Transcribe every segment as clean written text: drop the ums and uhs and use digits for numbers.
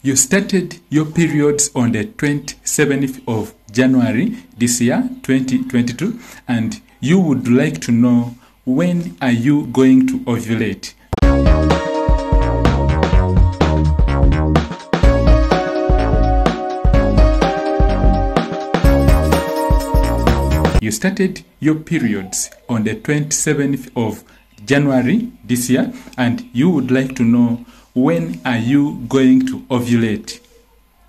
You started your periods on the 27th of January this year, 2022, and you would like to know when are you going to ovulate. You started your periods on the 27th of January this year, and you would like to know when are you going to ovulate.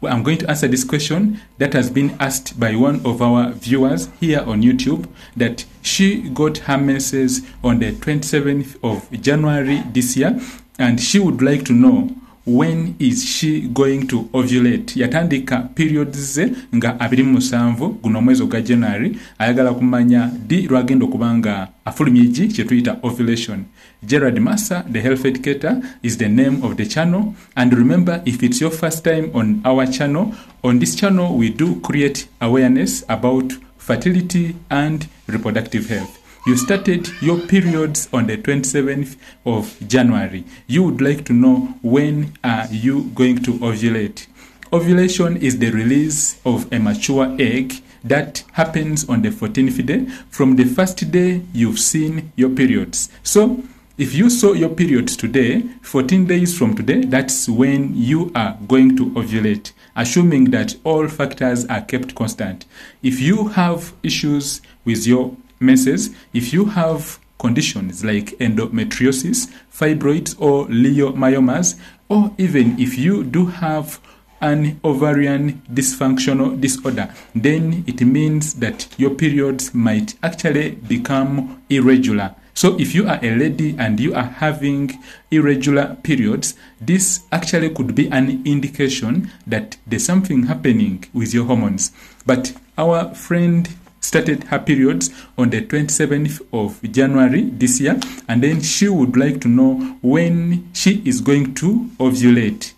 Well, I'm going to answer this question that has been asked by one of our viewers here on YouTube, that she got her menses on the 27th of January this year, and she would like to know when is she going to ovulate. Yatandika periods ze nga 27 guno mwezi ogwa January, ayagala kumanya di lwagenda okubanga afulumya egi kye tuyita ovulation. Gerald Massa, the health educator, is the name of the channel. And remember, if it's your first time on our channel, on this channel we do create awareness about fertility and reproductive health. You started your periods on the 27th of January. You would like to know when are you going to ovulate. Ovulation is the release of a mature egg that happens on the 14th day from the first day you've seen your periods. So if you saw your periods today, 14 days from today, that's when you are going to ovulate, assuming that all factors are kept constant. If you have issues with your menses, if you have conditions like endometriosis, fibroids or leiomyomas, or even if you do have an ovarian dysfunctional disorder, then it means that your periods might actually become irregular. So if you are a lady and you are having irregular periods, this actually could be an indication that there's something happening with your hormones. But our friend started her periods on the 27th of January this year, and then she would like to know when she is going to ovulate.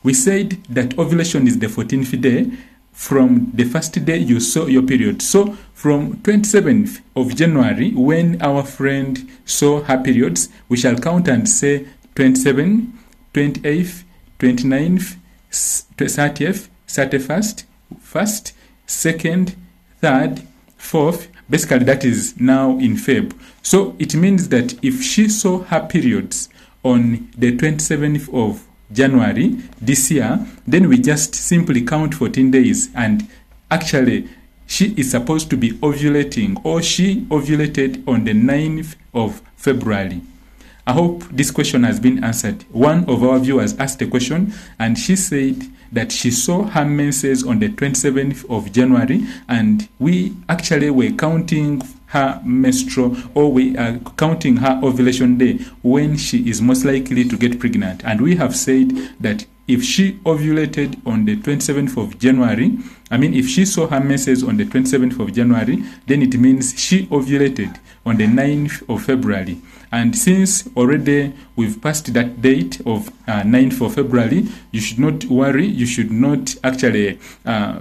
We said that ovulation is the 14th day from the first day you saw your period. So from 27th of January, when our friend saw her periods, we shall count and say 27th, 28th, 29th, 30th, 31st, 1st, 2nd, 3rd, 4th, basically that is now in Feb. So it means that if she saw her periods on the 27th of January this year, then we just simply count 14 days, and actually she is supposed to be ovulating, or she ovulated on the 9th of February. I hope this question has been answered. One of our viewers asked a question, and she said that she saw her menses on the 27th of January, and we actually were counting her menstrual, or we are counting her ovulation day when she is most likely to get pregnant. And we have said that if she ovulated on the 27th of January, if she saw her menses on the 27th of January, then it means she ovulated on the 9th of February. And since already we've passed that date of 9th of February, you should not worry. You should not actually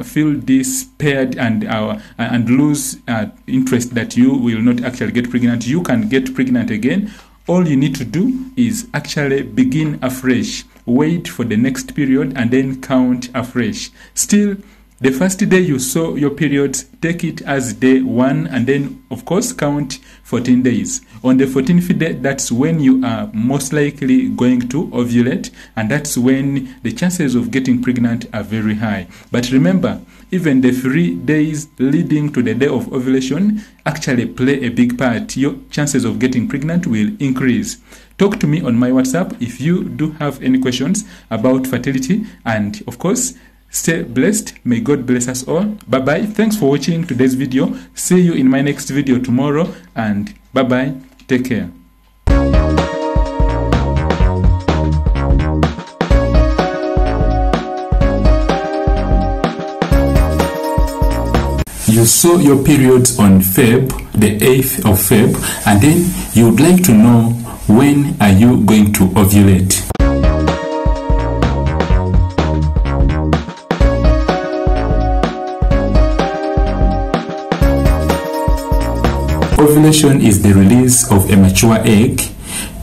feel despaired and lose interest that you will not actually get pregnant. You can get pregnant again. All you need to do is actually begin afresh. Wait for the next period and then count afresh. Still, the first day you saw your periods, take it as day 1, and then of course count 14 days. On the 14th day, that's when you are most likely going to ovulate, and that's when the chances of getting pregnant are very high. But remember, even the 3 days leading to the day of ovulation actually play a big part. Your chances of getting pregnant will increase. Talk to me on my WhatsApp if you do have any questions about fertility, and of course, stay blessed. May God bless us all. Bye-bye. Thanks for watching today's video. See you in my next video tomorrow, and bye-bye. Take care. You saw your periods on Feb, the 8th of Feb, and then you would like to know when are you going to ovulate. Ovulation is the release of a mature egg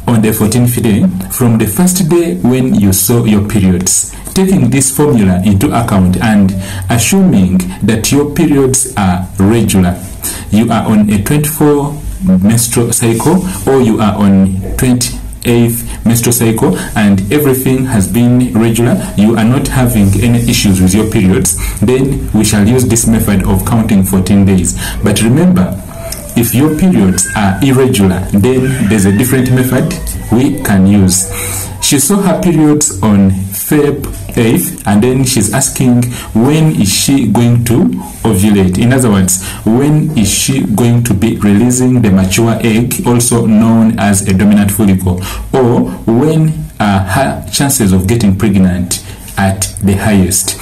on the 14th day from the first day when you saw your periods. taking this formula into account and assuming that your periods are regular, you are on a 24 menstrual cycle or you are on 28th menstrual cycle and everything has been regular, you are not having any issues with your periods, then we shall use this method of counting 14 days. But remember, if your periods are irregular, then there's a different method we can use. She saw her periods on Feb 8th and then she's asking when is she going to ovulate. In other words, when is she going to be releasing the mature egg, also known as a dominant follicle, or when are her chances of getting pregnant at the highest.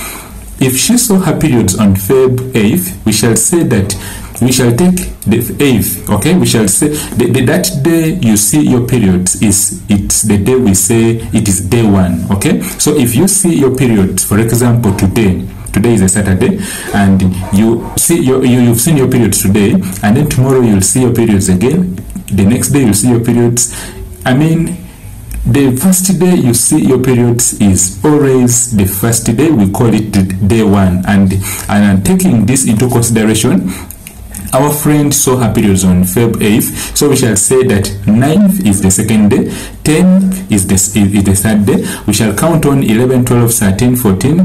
If she saw her periods on Feb 8th, we shall say that we shall take the 8th, okay? We shall say that day you see your periods it's the day we say it is day 1, okay? So if you see your periods, for example, today is a Saturday, and you see you've seen your periods today, and then tomorrow you'll see your periods again. The next day you'll see your periods. I mean, the first day you see your periods is always the first day. We call it day 1, and taking this into consideration, our friend saw her periods on Feb 8th, so we shall say that 9th is the second day, 10th is the third day. We shall count on 11, 12, 13, 14,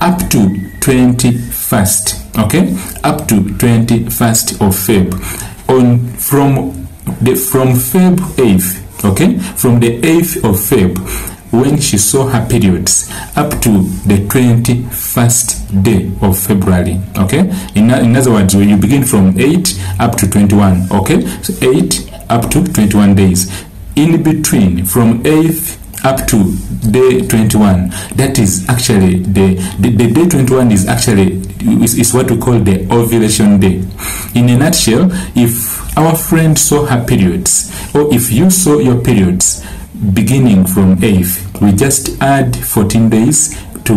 up to 21st, okay? Up to 21st of Feb. From Feb 8th, okay? From the 8th of Feb, when she saw her periods, up to the 21st day of February, okay? In other words, when you begin from 8 up to 21, okay? So 8 up to 21 days. In between, from 8th up to day 21, that is actually the day 21 is actually is what we call the ovulation day. In a nutshell, if our friend saw her periods, or if you saw your periods beginning from 8th, we just add 14 days to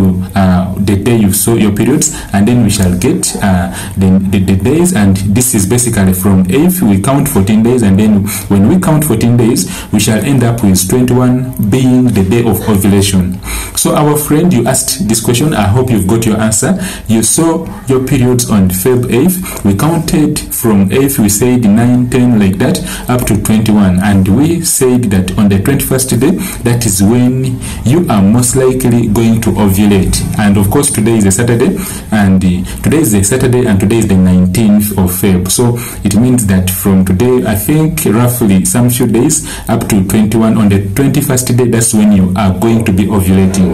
the day you saw your periods, and then we shall get the days, and this is basically from 8th we count 14 days, and then when we count 14 days we shall end up with 21 being the day of ovulation. So our friend, you asked this question, I hope you've got your answer. You saw your periods on Feb 8th, we counted from 8th, we said 9, 10 like that up to 21, and we said that on the 21st day, that is when you are most likely going to ovulate. And of course today is a Saturday, and today is the 19th of Feb, so it means that from today, I think roughly some few days up to 21, on the 21st day, that's when you are going to be ovulating.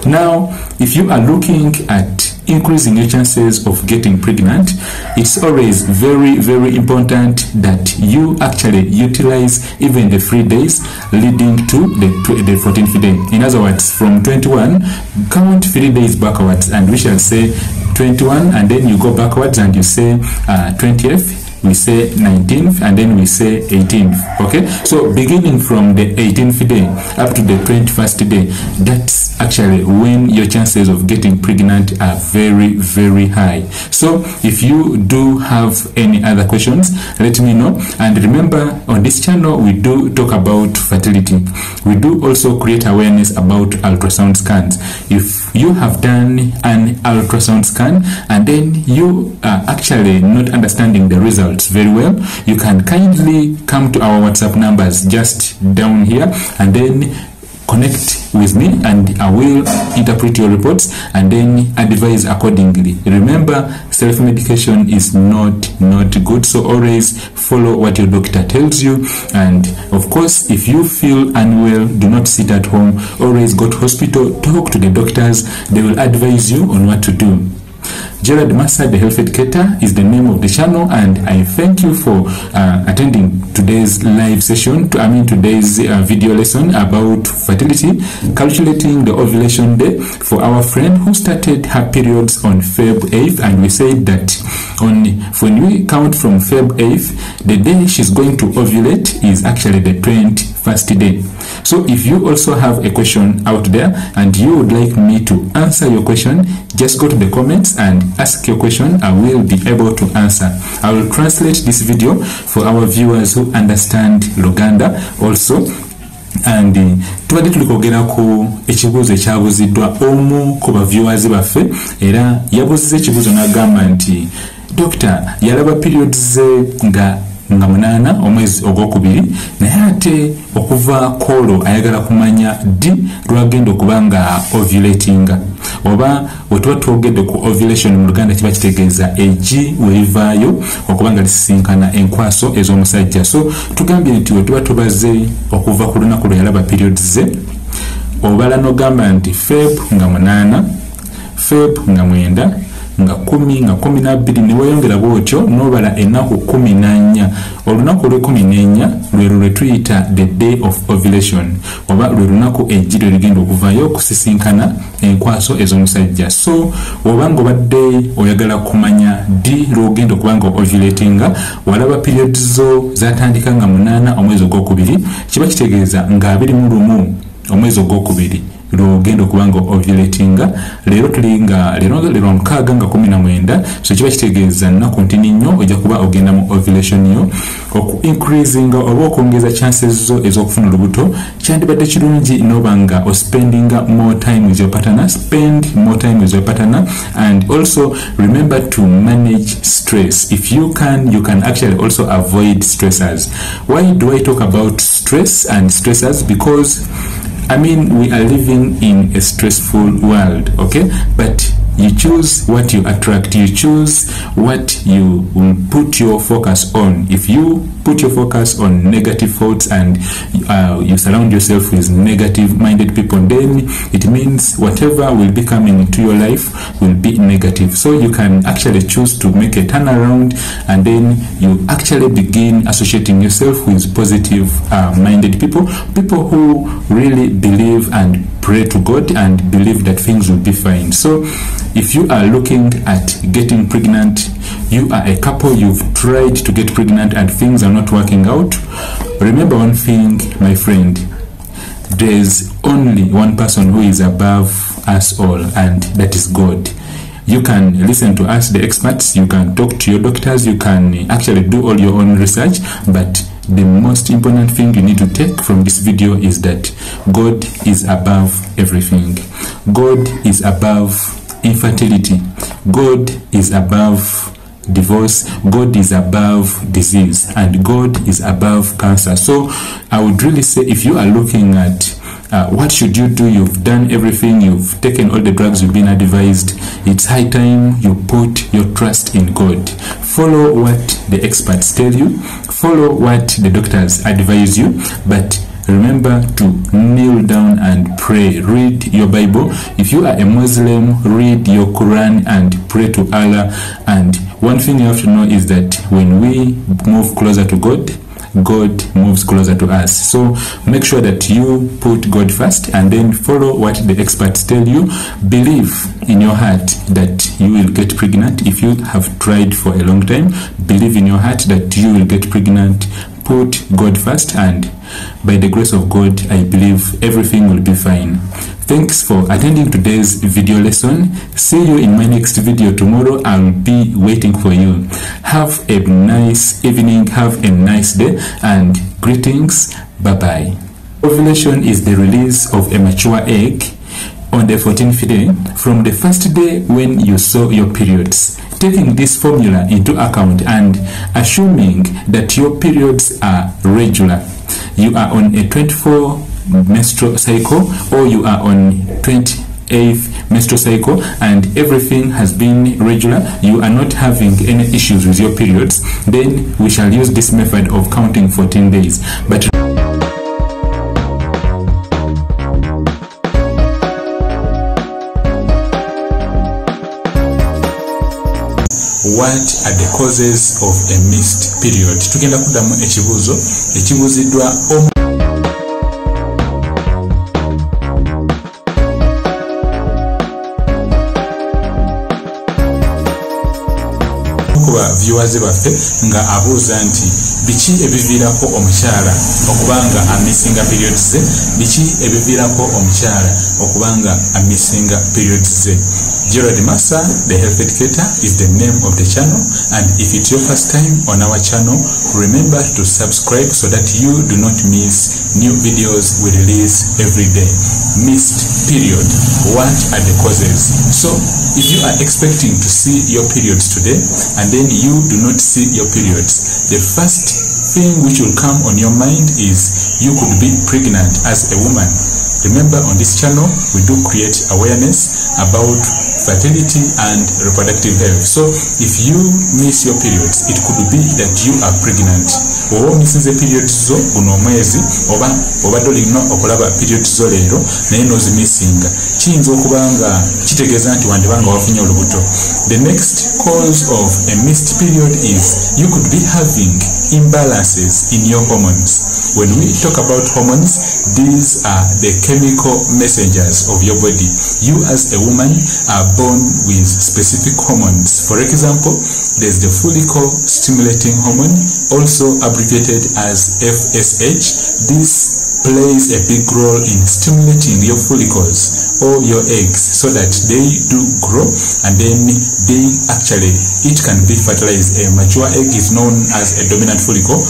Now if you are looking at increasing your chances of getting pregnant, it's always very, very important that you actually utilize even the 3 days leading to the 14th day. In other words, from 21, count 3 days backwards, and we shall say 21, and then you go backwards and you say 20th, we say 19th, and then we say 18th, okay? So beginning from the 18th day up to the 21st day, that's actually when your chances of getting pregnant are very, very high. So if you do have any other questions, let me know. And remember, on this channel we do talk about fertility. We do also create awareness about ultrasound scans. If you have done an ultrasound scan and then you are actually not understanding the results very well, you can kindly come to our WhatsApp numbers just down here, and then connect with me, and I will interpret your reports and then advise accordingly. Remember, self-medication is not good, so always follow what your doctor tells you. And of course, if you feel unwell, do not sit at home. Always go to hospital, talk to the doctors. They will advise you on what to do. Gerald Massa, the Health Educator, is the name of the channel, and I thank you for attending today's live session, today's video lesson about fertility, calculating the ovulation day for our friend who started her periods on Feb 8th, and we said that when we count from Feb 8th, the day she's going to ovulate is actually the 21st day. So if you also have a question out there and you would like me to answer your question, just go to the comments and ask your question. I will be able to answer. I will translate this video for our viewers who understand Luganda also. and tubadde tuli kwogera ku ekibuuzo ekyabuuziddwa omu ku baviewers baffe, era yabuuziza ekibuuzo n'agamba nti Dokita yalaba periods ze nga 8 omwezi ogwokubiri, naye ate okuva kolo ayagala kumanya ddi lwagenda okuba nga ovulatinga, oba wetuba twogedde ku ovulation mu Luganda kiba kitegeeza eggi werivaayo okuba nga lisisinkana enkwaso ez'omusajja. So tugambye nti wetuba tubaze okuva ku lunaku lwe yalaba periods ze, obala n'ogamba nti Feb nga 8, Feb nga 9, nga 10, nga 12, ne weyongera bwotyo n'obala ennaku 14. Olunaku lwe-14 lwe tuyita the day of ovulation, oba lwe lunaku eggi lwe ligenda okuvaayo okusisinkana enkwaso ez'omusajja. So oba ng'obadde oyagala kumanya ddi lw'ogenda okuba nga ovulatinga, walaba periods zo zatandika nga 8 omwezi ogwokubiri, kiba kitegeeza nga 21 omwezi ogwokubiri lw'ogenda okuba nga ovulatinga. Leero tuli nga leero 6 nga 19, so kiba kitegeeza nnaku ntini nnyo ojja kuba ogenda mu ovulation yo. Oku-increasinga oba okwongeza chances zo ez'okufuna olubuto, kyandibadde kirungi n'oba nga ospendinga more time with your partner. Spend more time with your partner, and also remember to manage stress. If you can actually also avoid stressors. Why do I talk about stress and stressors? Because I mean, we are living in a stressful world, okay? But you choose what you attract. You choose what you will put your focus on. If you put your focus on negative thoughts and you surround yourself with negative-minded people, then it means whatever will be coming into your life will be negative. So you can actually choose to make a turnaround, and then you actually begin associating yourself with positive-minded people, people who really believe and pray to God and believe that things will be fine. So if you are looking at getting pregnant, you are a couple, you've tried to get pregnant and things are not working out, remember one thing, my friend: there's only one person who is above us all, and that is God. You can listen to us, the experts, you can talk to your doctors, you can actually do all your own research, but the most important thing you need to take from this video is that God is above everything. God is above infertility. God is above divorce. God is above disease, and God is above cancer. So I would really say, if you are looking at what should you do, you've done everything, you've taken all the drugs you've been advised, it's high time you put your trust in God. Follow what the experts tell you, follow what the doctors advise you, but remember to kneel down and pray. Read your Bible. If you are a Muslim, read your Quran and pray to Allah. And one thing you have to know is that when we move closer to God, God moves closer to us. So make sure that you put God first, and then follow what the experts tell you. Believe in your heart that you will get pregnant. If you have tried for a long time, believe in your heart that you will get pregnant. Put God first, and by the grace of God, I believe everything will be fine. Thanks for attending today's video lesson. See you in my next video tomorrow. I'll be waiting for you. Have a nice evening, have a nice day, and greetings. Bye-bye. Ovulation is the release of a mature egg on the 14th day from the first day when you saw your periods. Taking this formula into account and assuming that your periods are regular, you are on a 24 menstrual cycle, or you are on 28th menstrual cycle, and everything has been regular, you are not having any issues with your periods, then we shall use this method of counting 14 days. But what are the causes of a missed period? Tugenda kudamu ekibuuzo ekibuuziddwa kuba viewers baffe nga abuuza nti biki ebiviirako omukyala okubanga amissinga periods ze, biki ebiviirako omukyala okubanga amissinga periods ze. Gerald Massa, the Health Educator, is the name of the channel, and if it's your first time on our channel, remember to subscribe so that you do not miss new videos we release every day. Missed period, what are the causes? So if you are expecting to see your periods today and then you do not see your periods, the first thing which will come on your mind is you could be pregnant as a woman. Remember, on this channel we do create awareness about fertility and reproductive health. So if you miss your periods, it could be that you are pregnant. Oba missing the periods zo guno omwezi oba dolino okulaba periods zo leero naye nozimissinga, kiyinza okubanga kitegeeza nti wandibanga wafunye olubuto. The next cause of a missed period is you could be having imbalances in your hormones. When we talk about hormones, these are the chemical messengers of your body. You as a woman are born with specific hormones. For example, there's the follicle stimulating hormone, also abbreviated as FSH. This plays a big role in stimulating your follicles or your eggs so that they do grow and then it can be fertilized. A mature egg is known as a dominant follicle.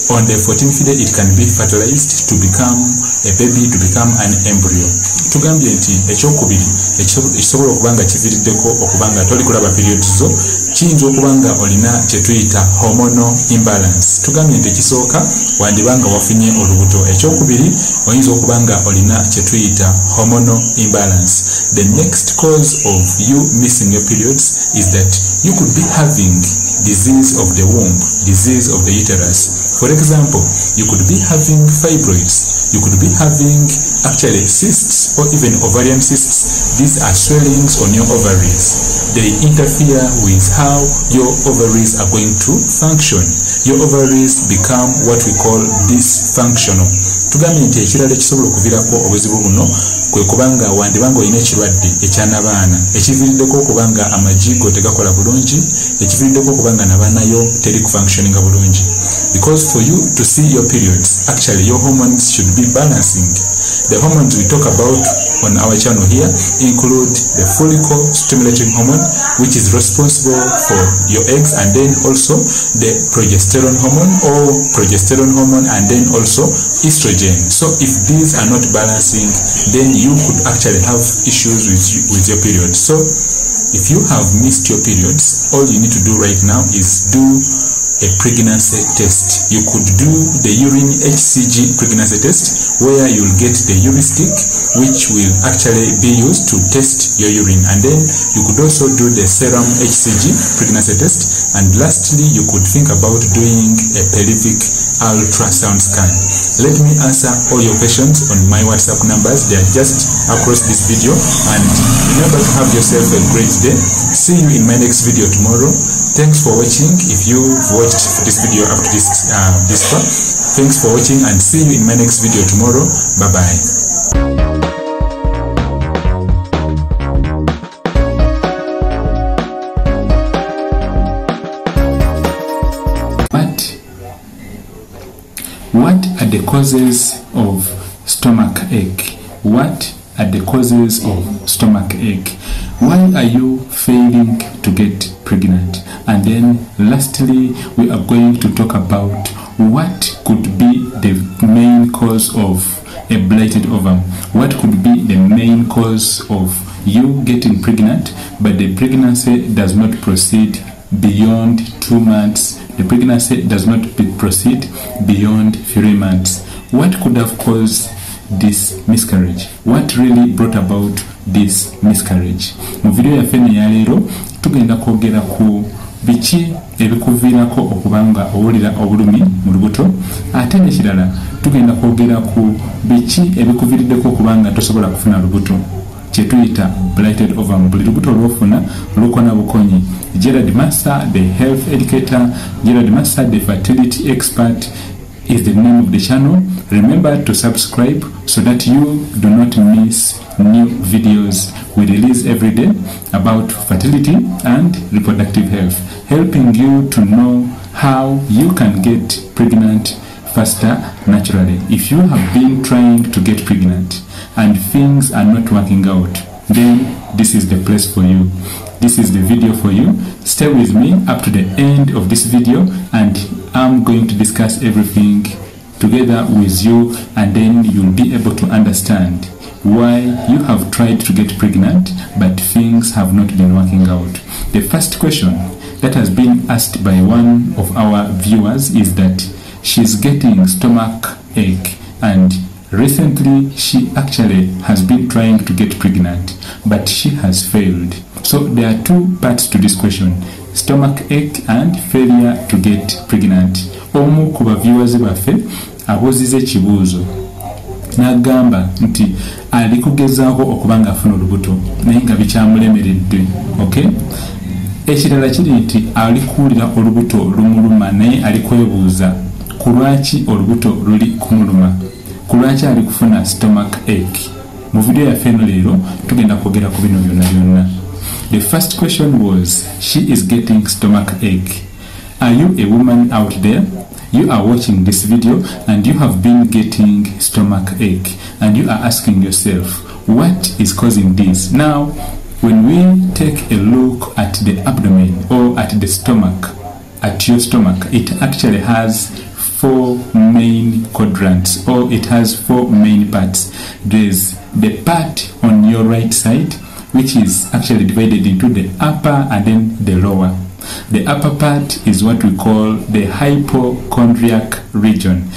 On the 14th day it can be fertilized to become a baby, to become an embryo. Tugambye nti ekyokubiri ekisobola okubanga kiviriddeko okubanga toli kulaba periods zo, kiyinza okubanga olina kyetuyita hormonal imbalance. Tugambye nti ekisooka wandibanga wafunye olubuto. Ekyokubiri oyinza okubanga olina kyetuyita hormonal imbalance. The next cause of you missing your periods is that you could be having disease of the womb, disease of the uterus. For example, you could be having fibroids, you could be having actually cysts or even ovarian cysts. These are swellings on your ovaries. They interfere with how your ovaries are going to function. Your ovaries become what we call dysfunctional. Tugambye nti ekirala ekisobola okuviirako obuzibu buno kwe kubanga wandibanga olina ekirwadde ekyanabaana ekiviiriddeko okubanga amajigo tegakola bulungi, ekiviiriddeko okubanga nabaanayo teri kufunctioninga bulungi. Because for you to see your periods, actually your hormones should be balancing. The hormones we talk about on our channel here include the follicle stimulating hormone, which is responsible for your eggs, and then also the progesterone hormone and then also estrogen. So if these are not balancing, then you could actually have issues with your periods. So if you have missed your periods, all you need to do right now is do a pregnancy test. You could do the urine HCG pregnancy test, where you'll get the urine which will actually be used to test your urine, and then you could also do the serum HCG pregnancy test, and lastly you could think about doing a pelvic ultrasound scan. Let me answer all your questions on my WhatsApp numbers. They are just across this video, and remember to have yourself a great day. See you in my next video tomorrow. Thanks for watching. If you've watched this video up to this far, thanks for watching, and see you in my next video tomorrow. Bye bye. What are the causes of stomach ache? What are the causes of stomach ache? Why are you failing to get pregnant? And then lastly, we are going to talk about what could be the main cause of a blighted ovum. What could be the main cause of you getting pregnant, but the pregnancy does not proceed beyond 2 months? The pregnancy does not proceed beyond 3 months. What could have caused this miscarriage? What really brought about this miscarriage? Mu video yaffe ya leero tugenda kwogera ku biki ebikuviirako okubanga owulira obulumi mu lubuto, ate n'ekirala tugenda kwogera ku biki ebikuviiriddeko okubanga tosobola kufuna lubuto, kyetuyita blighted ovum. Buli lubuto lwofuna lukona bukonyi. Gerald Massa, the health educator, Gerald Massa, the fertility expert, is the name of the channel. Remember to subscribe so that you do not miss new videos we release every day about fertility and reproductive health, helping you to know how you can get pregnant faster naturally. If you have been trying to get pregnant and things are not working out, then this is the place for you. This is the video for you. Stay with me up to the end of this video, and I'm going to discuss everything together with you, and then you'll be able to understand why you have tried to get pregnant but things have not been working out. The first question that has been asked by one of our viewers is that she's getting stomach ache, and recently she actually has been trying to get pregnant but she has failed. So there are two parts to this question: stomach ache and failure to get pregnant. Omu ku baviewers baffe abuuziza ekibuuzo n'agamba nti ali kugezaako okuba ng'afuna olubuto naye nga bikyamulemeredde. Okay? Ekirala kiri nti ali kuwulira olubuto lumuluma naye ali kwebuuza ku lwaki olubuto luli kumuluma, ku lwaki ali kufuna stomach ache. Mu video yaffe eno leero tugenda kwogera ku bino byonna byonna. The first question was, she is getting stomach ache. Are you a woman out there? You are watching this video and you have been getting stomach ache, and you are asking yourself, what is causing this? Now, when we take a look at the abdomen or at the stomach, at your stomach, it actually has four main quadrants, or it has four main parts. There's the part on your right side, which is actually divided into the upper and then the lower. The upper part is what we call the hypochondriac region.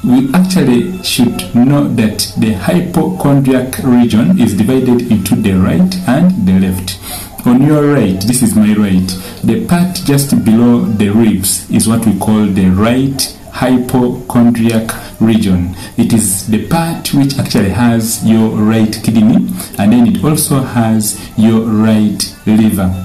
We actually should know that the hypochondriac region is divided into the right and the left. On your right, this is my right, the part just below the ribs is what we call the right hypochondriac region. It is the part which actually has your right kidney, and then it also has your right liver.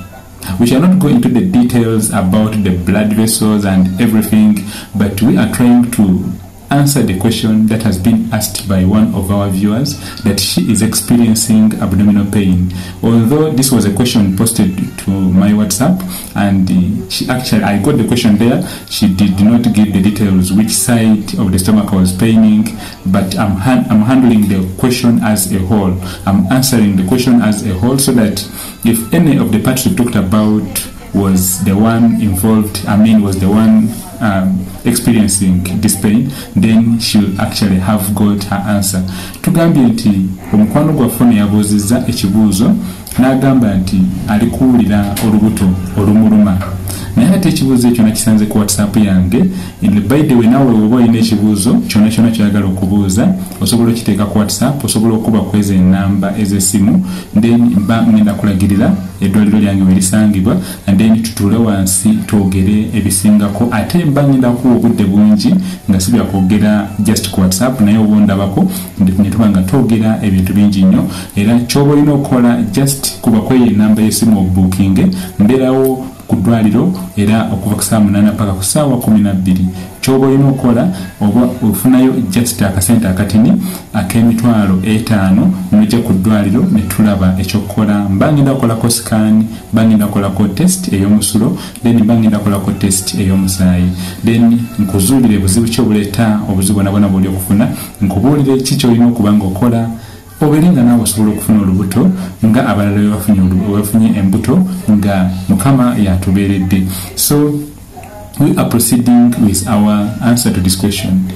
We shall not go into the details about the blood vessels and everything, but we are trying to answer the question that has been asked by one of our viewers, that she is experiencing abdominal pain. Although this was a question posted to my WhatsApp, and she actually, I got the question there, she did not give the details which side of the stomach was paining, but I'm handling the question as a whole. I'm answering the question as a whole, so that if any of the parts we talked about was the one involved, was the one experiencing this pain, then she'll actually have got her answer. Tugambye nti omukwano gwaffe yabuuzizza ekibuuzo n'agamba nti ali kuwulira olubuto olumuluma, naye ate ekibuuzo ekyo nakisanze ku WhatsApp yange. By the way, nawe oba olina ekibuuzo kyonna kyonna ky'oyagala okubuuza, osobola okiteeka ku WhatsApp, osobola okuba ku ezo ennamba ez'essimu, then mba ngenda kulagirira eddwaliro lyange we lisangibwa, and then tutuule wansi twogere ebisingako. Ate mba ngenda kuwa obudde bungi nga si bya kwogera just ku WhatsApp, naye oba ondabako ne tuba nga twogera ebintu bingi nnyo. Era ky'oba olina okukola, just kuba kweyo ennamba y'essimu obuukinge, mbeerawo ku ddwaliro era okuva ku saa 8 paka ku saa 12. Ky'oba olina okukola, oba ofunayo just akasente akatini ak'emitwalo 5 n'ojja ku ddwaliro ne tulaba ekyokukola. Mba ngenda kukolako scan, mba ngenda kukolako test ey'omusulo, then mba ngenda kukolako test ey'omusaayi, then nkuzuulire buzibu ki obuleeta obuzibu bwonna bw'oli okufuna, nkubuulire ki ky'olina okuba ng'okola obeerenga naawe osobola okufuna olubuto nga abalala bafunye embuto nga Mukama yatubeeredde. So we are proceeding with our answer to this question.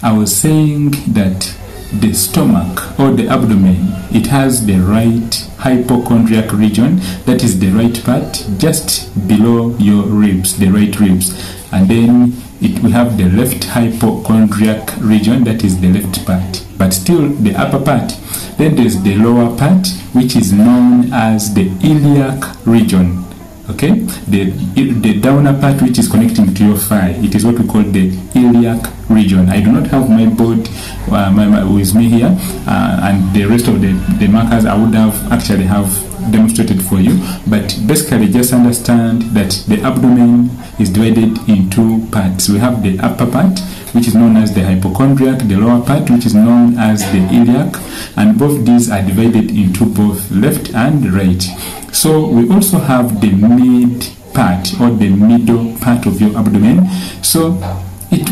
I was saying that the stomach or the abdomen, it has the right hypochondriac region, that is the right part just below your ribs, the right ribs, and then we have the left hypochondriac region, that is the left part, but still the upper part. Then there's the lower part, which is known as the iliac region. Okay, the downer part which is connecting to your thigh, it is what we call the iliac region. I do not have my board with me here, and the rest of the markers I would have actually have demonstrated for you, but basically just understand that the abdomen is divided in two parts. We have the upper part, which is known as the hypochondriac, the lower part, which is known as the iliac, and both these are divided into both left and right. So we also have the mid part, or the middle part of your abdomen, so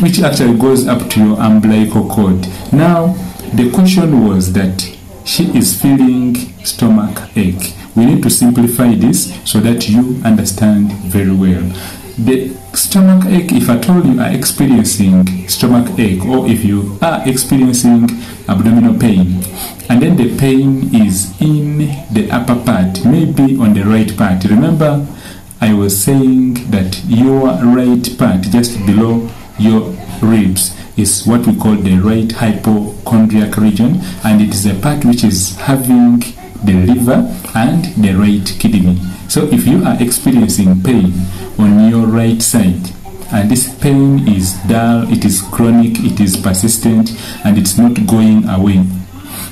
which actually goes up to your umbilical cord. Now the question was that she is feeling stomach ache. We need to simplify this so that you understand very well. the stomach ache, if at all you are experiencing stomach ache, or if you are experiencing abdominal pain, and then the pain is in the upper part, maybe on the right part. Remember, I was saying that your right part, just below your ribs, is what we call the right hypochondriac region, and it is a part which is having the liver and the right kidney. So if you are experiencing pain on your right side, and this pain is dull, it is chronic, it is persistent, and it's not going away,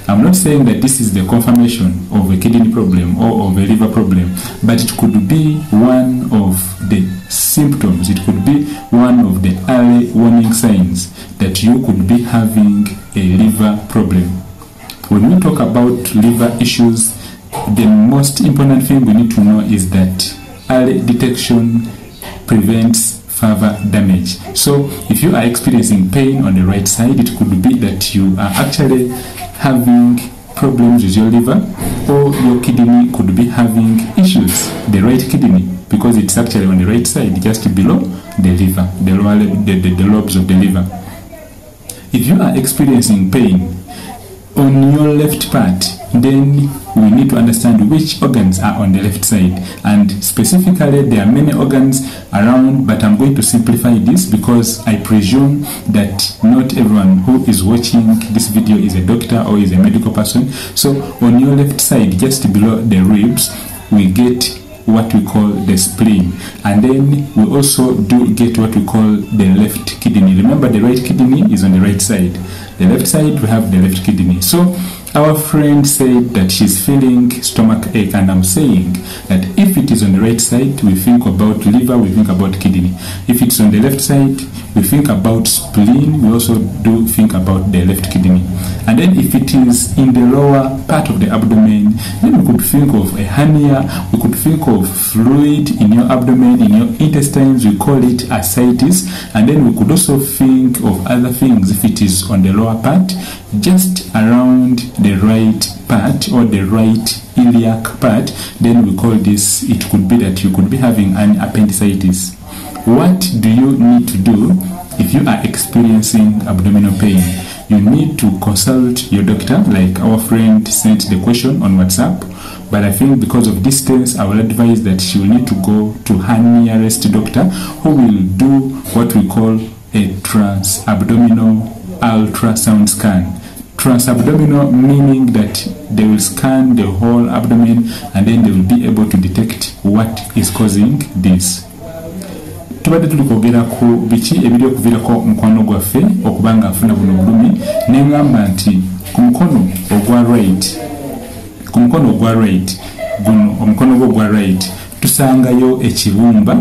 I'm not saying that this is the confirmation of a kidney problem or of a liver problem, but it could be one of the symptoms, it could be one of the early warning signs that you could be having a liver problem. When we talk about liver issues, the most important thing we need to know is that early detection prevents further damage. So if you are experiencing pain on the right side, it could be that you are actually having problems with your liver, or your kidney could be having issues, the right kidney, because it's actually on the right side, just below the liver, the lobes of the liver. If you are experiencing pain on your left part, then we need to understand which organs are on the left side, and specifically there are many organs around, but I'm going to simplify this because I presume that not everyone who is watching this video is a doctor or is a medical person. So on your left side, just below the ribs, we get what we call the spleen, and then we also do get what we call the left kidney. Remember, the right kidney is on the right side, the left side we have the left kidney. So our friend said that she's feeling stomach ache, and I'm saying that if it is on the right side, we think about liver, we think about kidney. If it's on the left side, we think about spleen, we also do think about the left kidney. And then if it is in the lower part of the abdomen, then we could think of a hernia, we could think of fluid in your abdomen, in your intestines, we call it ascites. And then we could also think of other things if it is on the lower part, just around the right part or the right iliac part, then we call this, it could be that you could be having an appendicitis. What do you need to do if you are experiencing abdominal pain? You need to consult your doctor, like our friend sent the question on WhatsApp, but I think because of distance, I will advise that she will need to go to her nearest doctor, who will do what we call a transabdominal ultrasound scan. Transabdominal meaning that they will scan the whole abdomen, and then they will be able to detect what is causing this. Tubadde tuli kwogera ku biki ebiri okuviirako mukwano gwaffe okubanga afuna buno bulumi, neŋŋamba nti ku mukono ogwa right guno, omukono gwo ogwa right, tusangayo ekibumba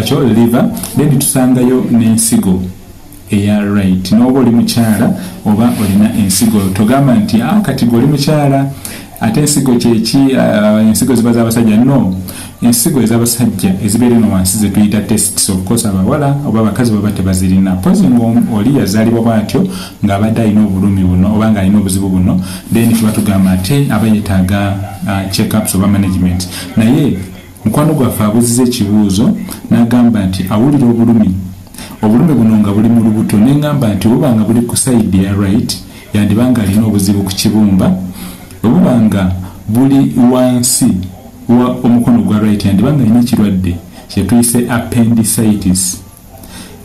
kyo liver, then tusangayo n'ensigo eya right. N'oba oli mukyala oba olina ensigo, togamba nti kati gwe oli mukyala ate ensigo kyeki, ensigo ziba z'abasajja. No, ensigo ez'abasajja ezibeera eno wansi ze tuyita tests. Of course abawala oba abakazi baba tebazirina. Pozi oli yazaalibwa bwatyo ng'abadde alina obulumi buno oba ng'alina obuzibu buno, then tuba tugamba ate aba yeetaaga check-ups oba management. Naye mukwano gwaffe abuziza ekibuuzo n'agamba nti awulira obulumi buno nga buli mu lubuto, neŋŋamba nti obuba nga buli ku side ya right, yandibanga alina obuzibu ku kibumba. Obuba nga buli wansi wa omukono gwa right, yandibanga alina ekirwadde kye tuyise appendicitis.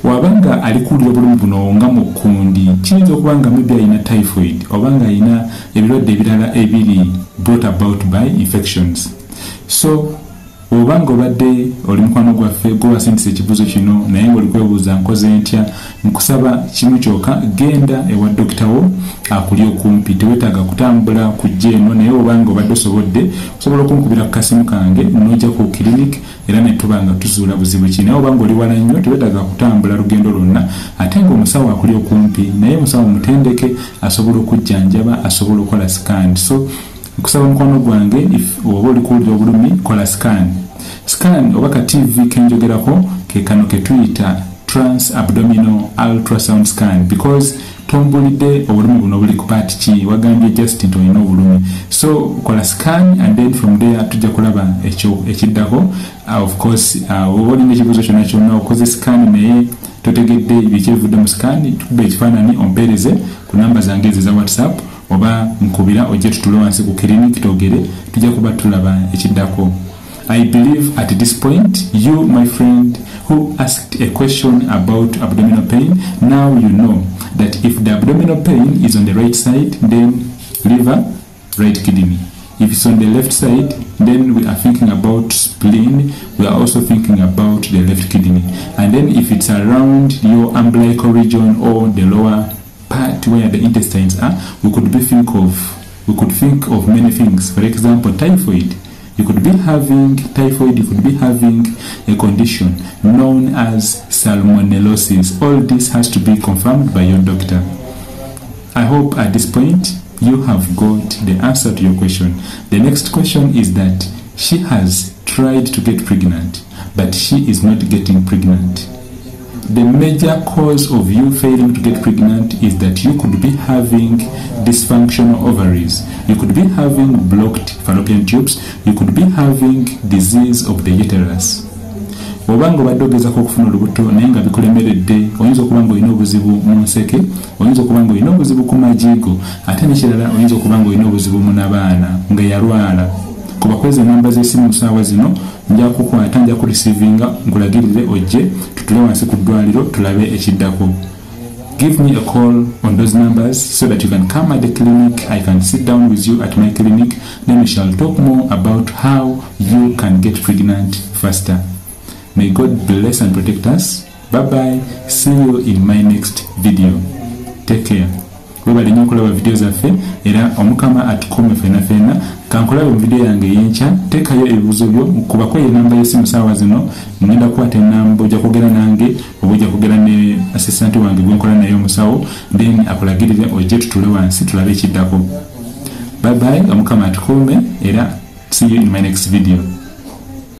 Wabanga ali kuwulira obulumi buno nga mu kkundi, kiyinza okuba nga maybe alina typhoid oba nga alina ebirwadde ebirala ebiri brought about by infections. So obanga obadde oli mukwano gwaffe gwe wasindisa ekibuuzo kino naye ng'oli kwebuuza nkoze ntya, nkusaba kimu kyokka, genda ewa dokita wo akuli okumpi. Teweetaaga kutambula kujja eno, naye obanga obadde osobodde osobola okunkubira ku kasimu kange n'ojja ku clinic era ne tuba nga tuzuula buzibu ki. Naye obanga oli wala nnyo teweetaaga kutambula lugendo lwonna, ate ng'omusawo akuli okumpi, naye musawo mutendeke asobola okujjanjaba, asobola okukola scan. So nkusaba mukwano gwange, oba oli kuwulira obulumi, kola scan oba ka TV kenjogerako ke kano ke tuyita transabdominal ultrasound scan, because tombulidde obulumi buno buli ku paati ki, wagambye just nti olina obulumi. So kola scan, and then from there tujja kulaba ekiddako. Of course oba olina ekibuuzo kyonna kyonna okoze scan naye totegedde ebyekivudde mu scan, tukuba ekifaananyi ompeereze ku namba zange ezo za WhatsApp oba nkubira ojje tutule wansi ku clinic twogere, tujja kuba tulaba ekiddako. I believe at this point, you, my friend, who asked a question about abdominal pain, now you know that if the abdominal pain is on the right side, then liver, right kidney. If it's on the left side, then we are thinking about spleen, we are also thinking about the left kidney. And then if it's around your umbilical region or the lower part where the intestines are, we could think of many things. For example, typhoid. You could be having typhoid, you could be having a condition known as salmonellosis. All this has to be confirmed by your doctor. I hope at this point you have got the answer to your question. The next question is that she has tried to get pregnant, but she is not getting pregnant. The major cause of you failing to get pregnant is that you could be having dysfunctional ovaries. You could be having blocked fallopian tubes. You could be having disease of the uterus. Obanga obadde ogezaako okufuna olubuto naye nga bikulemeredde, oyinza okuba ng'olina obuzibu mu nseke, oyinza okuba ng'olina obuzibu ku majigo, ate n'ekirala oyinza okuba ng'olina obuzibu mu nabaana nga yalwala. Kuba kwezi enamba z'essimu ssaawa zino nja kukwata, nja kurisivinga, nkulagirire ojje tutule wansi ku ddwaliro tulabe ekiddako. Give me a call on those numbers so that you can come at the clinic. I can sit down with you at my clinic. Then we shall talk more about how you can get pregnant faster. May God bless and protect us. Bye bye. See you in my next video. Take care. Webale nnyo okulaba video zaffe era omukama atukuume fena kankulabe mu video yange y'enkya. Teekayo ebibuuzo byo, kubako enamba y'essimu ssaawa zino, ngenda kukwata enamba, ojja kwogera nange oba ojja kwogera ne assistant wange gwe nkola naye omusawo, then akulagirire ojje tutule wansi tulabe ekiddako. Bye bye, omukama atukuume era see you in my next video.